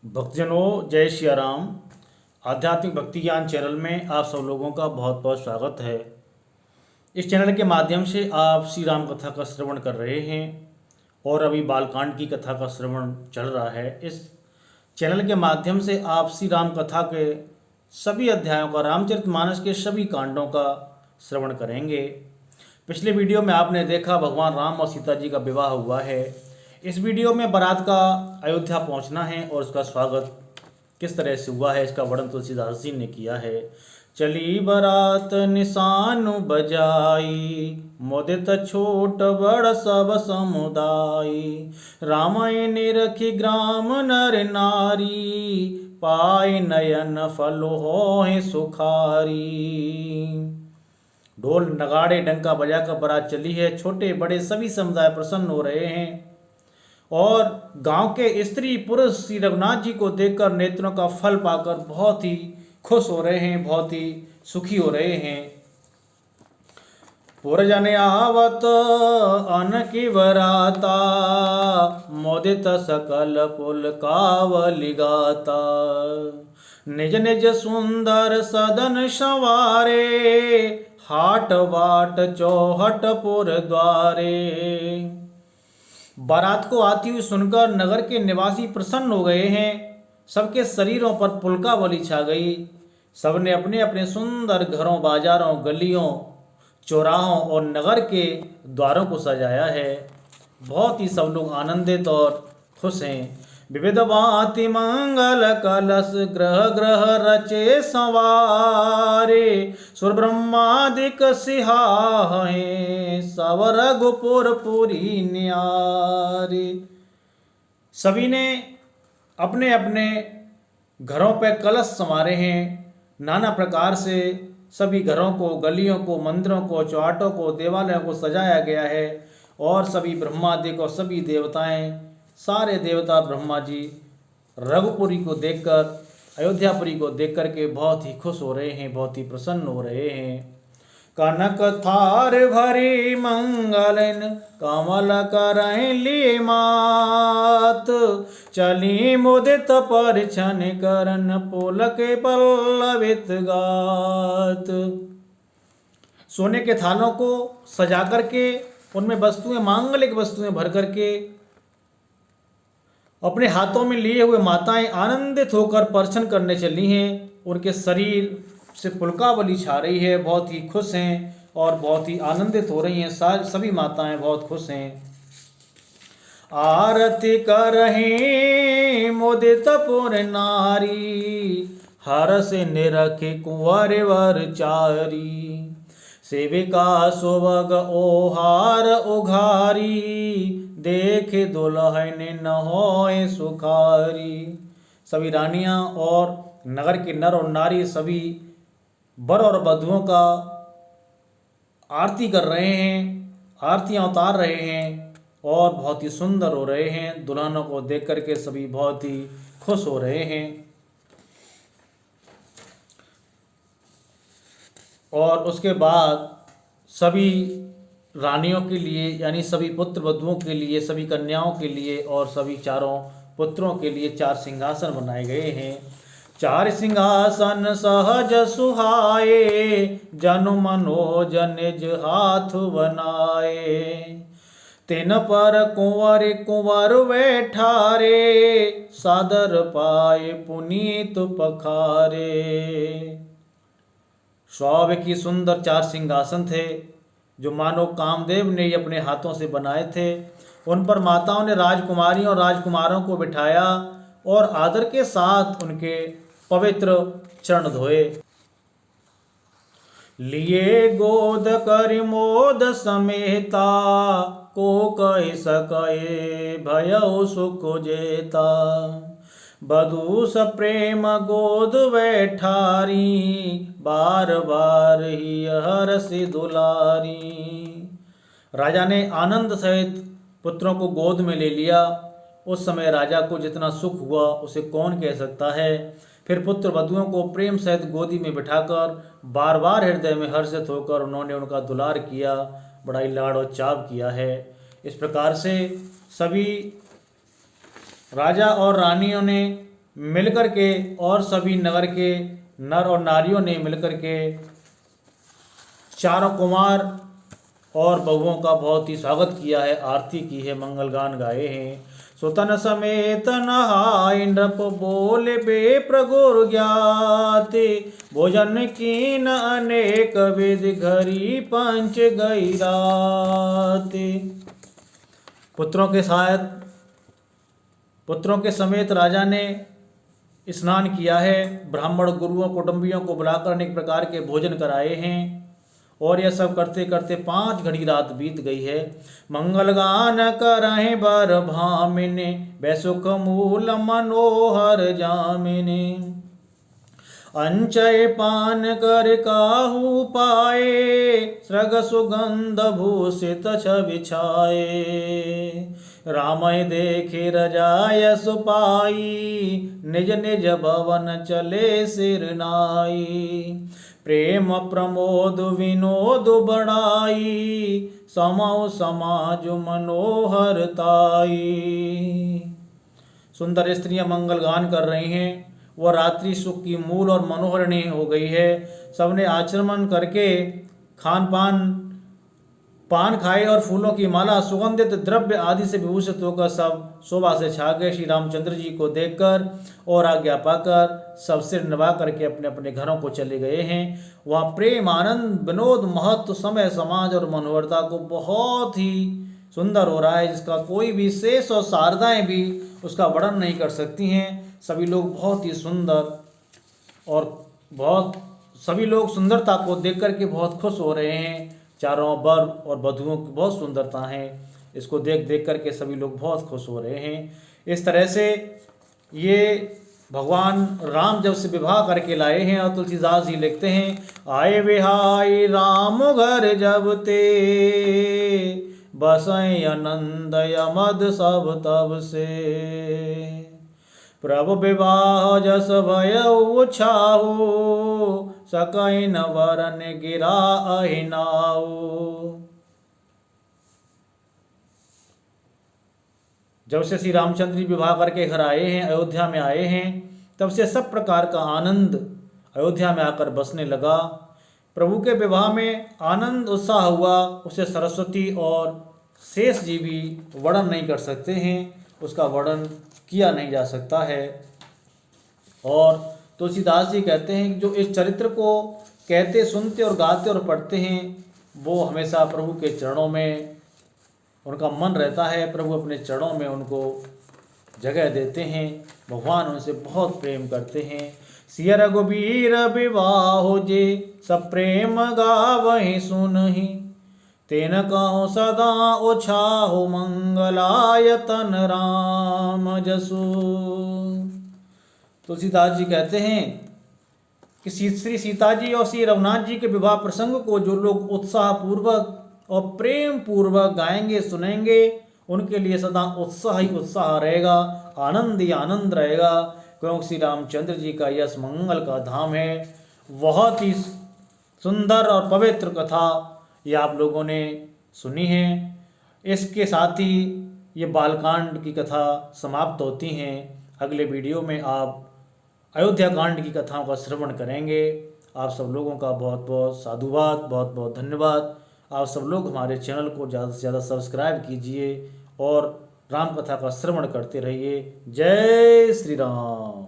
भक्तजनों, जय सिया राम। आध्यात्मिक भक्ति ज्ञान चैनल में आप सब लोगों का बहुत बहुत स्वागत है। इस चैनल के माध्यम से आप श्री राम कथा का श्रवण कर रहे हैं और अभी बालकांड की कथा का श्रवण चल रहा है। इस चैनल के माध्यम से आप श्री राम कथा के सभी अध्यायों का, रामचरितमानस के सभी कांडों का श्रवण करेंगे। पिछले वीडियो में आपने देखा भगवान राम और सीता जी का विवाह हुआ है। इस वीडियो में बारात का अयोध्या पहुंचना है और उसका स्वागत किस तरह से हुआ है, इसका वर्णन तुलसीदास जी ने किया है। चली बारात निशानु बजाई, मोदित छोट बड़ सब समुदाय। रामायण रखी ग्राम नर नारी, पाए नयन फल होए सुखारी। ढोल नगाड़े डंका बजाकर बारात चली है। छोटे बड़े सभी समुदाय प्रसन्न हो रहे हैं और गांव के स्त्री पुरुष श्री रघुनाथ जी को देखकर नेत्रों का फल पाकर बहुत ही खुश हो रहे हैं, बहुत ही सुखी हो रहे हैं। पुरजन आवत अन की बराता, मोदित सकल पुल कावली गाता। निज निज सुंदर सदन संवारे, हाट बाट चौहट पुर द्वारे। बारात को आती हुई सुनकर नगर के निवासी प्रसन्न हो गए हैं। सबके शरीरों पर पुलकावली छा गई। सबने अपने अपने सुंदर घरों, बाजारों, गलियों, चौराहों और नगर के द्वारों को सजाया है। बहुत ही सब लोग आनंदित और खुश हैं। विविध भांति मंगल कलश ग्रह ग्रह रचे संवारे। सुर ब्रह्मादिक सिहाहे, सब रघुपुर पुरी न्यारे। सभी ने अपने अपने घरों पे कलश संवारे हैं। नाना प्रकार से सभी घरों को, गलियों को, मंदिरों को, चौहाटों को, देवालयों को सजाया गया है। और सभी ब्रह्मादिक और सभी देवताएं, सारे देवता ब्रह्मा जी रघुपुरी को देखकर, अयोध्यापुरी को देख कर के बहुत ही खुश हो रहे हैं, बहुत ही प्रसन्न हो रहे हैं। कनक थार भरी मंगलन, कमल करैली मात। चली मुदित परिछन करन, पुलक पल्लवित गात। सोने के थालों को सजा करके उनमें वस्तुएं, मांगलिक वस्तुएं भर करके अपने हाथों में लिए हुए माताएं आनंदित होकर परछन करने चली हैं। उनके शरीर से पुलकावली छा रही है, बहुत ही खुश हैं और बहुत ही आनंदित हो रही हैं। सभी माताएं बहुत खुश हैं। आरती कर रही मुदित पुर नारी, हर से निरखे कुंवर वर चारी। सेविका सुभग ओहार उघारी, देखे दुल्हन न होए सुखारी। सभी रानियां और नगर के नर और नारी सभी वर और वधुओं का आरती कर रहे हैं, आरतियां उतार रहे हैं और बहुत ही सुंदर हो रहे हैं। दुल्हनों को देख करके सभी बहुत ही खुश हो रहे हैं। और उसके बाद सभी रानियों के लिए, यानी सभी पुत्र वधुओं के लिए, सभी कन्याओं के लिए और सभी चारों पुत्रों के लिए 4 सिंहासन बनाए गए हैं। 4 सिंहासन सहज सुहाए, जनु मनोज निज हाथ बनाए। तिन पर कुंवर कुंवर बैठारे, सादर पाए पुनीत पखारे। स्वभाव की सुंदर 4 सिंहासन थे जो मानो कामदेव ने अपने हाथों से बनाए थे। उन पर माताओं ने राजकुमारियों और राजकुमारों को बिठाया और आदर के साथ उनके पवित्र चरण धोए। लिए गोद कर मोद समेता, को कह सके भयउ सुख जेता। बधू सप्रेम गोद बैठारी, बार बार ही हरसि दुलारी। राजा ने आनंद सहित पुत्रों को गोद में ले लिया। उस समय राजा को जितना सुख हुआ उसे कौन कह सकता है। फिर पुत्र वधुओं को प्रेम सहित गोदी में बिठाकर बार बार हृदय में हर्षित होकर उन्होंने उनका दुलार किया, बड़ा ही लाड़ और चाव किया है। इस प्रकार से सभी राजा और रानियों ने मिलकर के और सभी नगर के नर और नारियों ने मिलकर के चारों कुमार और बहुओं का बहुत ही स्वागत किया है, आरती की है, मंगल गान गाए हैं। सुतन समेत नहाय नृप बोले बेप्र गुर ज्ञाते, भोजन कीन अनेक विधि घरी पंच गई राते। पुत्रों के समेत राजा ने स्नान किया है, ब्राह्मण गुरुओं कुटुंबियों को बुलाकर अनेक प्रकार के भोजन कराए हैं और यह सब करते करते 5 घड़ी रात बीत गई है। मंगल गान करहि बर भामिने, बैसुख मूल मनोहर जामिने। अंचय पान कर काहू पाए, सृग सुगंध भूषित छवि छाए। रामय देखे रजाय सुपाई, निज निज भवन चले सिर नाई। प्रेम प्रमोद विनोद बढ़ाई, समौ समाज मनोहर ताई। सुंदर स्त्रियां मंगल गान कर रही हैं। वह रात्रि सुख की मूल और मनोहरणी हो गई है। सबने आचमन करके पान खाए और फूलों की माला सुगंधित द्रव्य आदि से विभूषित होकर सब शोभा से छा गए। श्री रामचंद्र जी को देखकर और आज्ञा पाकर सब सिर नवा करके अपने अपने घरों को चले गए हैं। वहाँ प्रेम, आनंद, विनोद, महत्व, समय, समाज और मनोहरता को बहुत ही सुंदर हो रहा है, जिसका कोई भी शेष और शारदाएं भी उसका वर्णन नहीं कर सकती हैं। सभी लोग बहुत ही सुंदर और सभी लोग सुंदरता को देख करके बहुत खुश हो रहे हैं। चारों वर और वधुओं की बहुत सुंदरता है, इसको देख देख करके सभी लोग बहुत खुश हो रहे हैं। इस तरह से ये भगवान राम जब से विवाह करके लाए हैं और तुलसीदास जी लिखते हैं, आए विहाई राम घर जब ते, बसई आनंद यमद सब तब से। प्रभु विवाह जस भयउ छाऊ, सकई न वरन गिरा अहिनाऊ। जब से श्री रामचंद्र जी विवाह करके घर आए हैं, अयोध्या में आए हैं, तब से सब प्रकार का आनंद अयोध्या में आकर बसने लगा। प्रभु के विवाह में आनंद उत्साह हुआ, उसे सरस्वती और शेष जी भी वर्णन नहीं कर सकते हैं, उसका वर्णन किया नहीं जा सकता है। और तुलसीदास जी कहते हैं कि जो इस चरित्र को कहते, सुनते और गाते और पढ़ते हैं, वो हमेशा प्रभु के चरणों में उनका मन रहता है। प्रभु अपने चरणों में उनको जगह देते हैं, भगवान उनसे बहुत प्रेम करते हैं। सिय रघुबीर विवाह जे, सब प्रेम गावहि सुनहि, तेन कहूँ सदा ओछाहु मंगलायतन राम जसु। तुलसीदास जी कहते हैं कि श्री सीता जी और श्री रघुनाथ जी के विवाह प्रसंग को जो लोग उत्साह पूर्वक और प्रेम पूर्वक गाएंगे, सुनेंगे, उनके लिए सदा उत्साह ही उत्साह रहेगा, आनंद ही आनंद रहेगा, क्योंकि श्री रामचंद्र जी का यश मंगल का धाम है। बहुत ही सुंदर और पवित्र कथा ये आप लोगों ने सुनी है। इसके साथ ही ये बालकांड की कथा समाप्त होती हैं। अगले वीडियो में आप अयोध्या कांड की कथाओं का श्रवण करेंगे। आप सब लोगों का बहुत बहुत साधुवाद, बहुत बहुत धन्यवाद। आप सब लोग हमारे चैनल को ज़्यादा से ज़्यादा सब्सक्राइब कीजिए और राम कथा का श्रवण करते रहिए। जय श्री राम।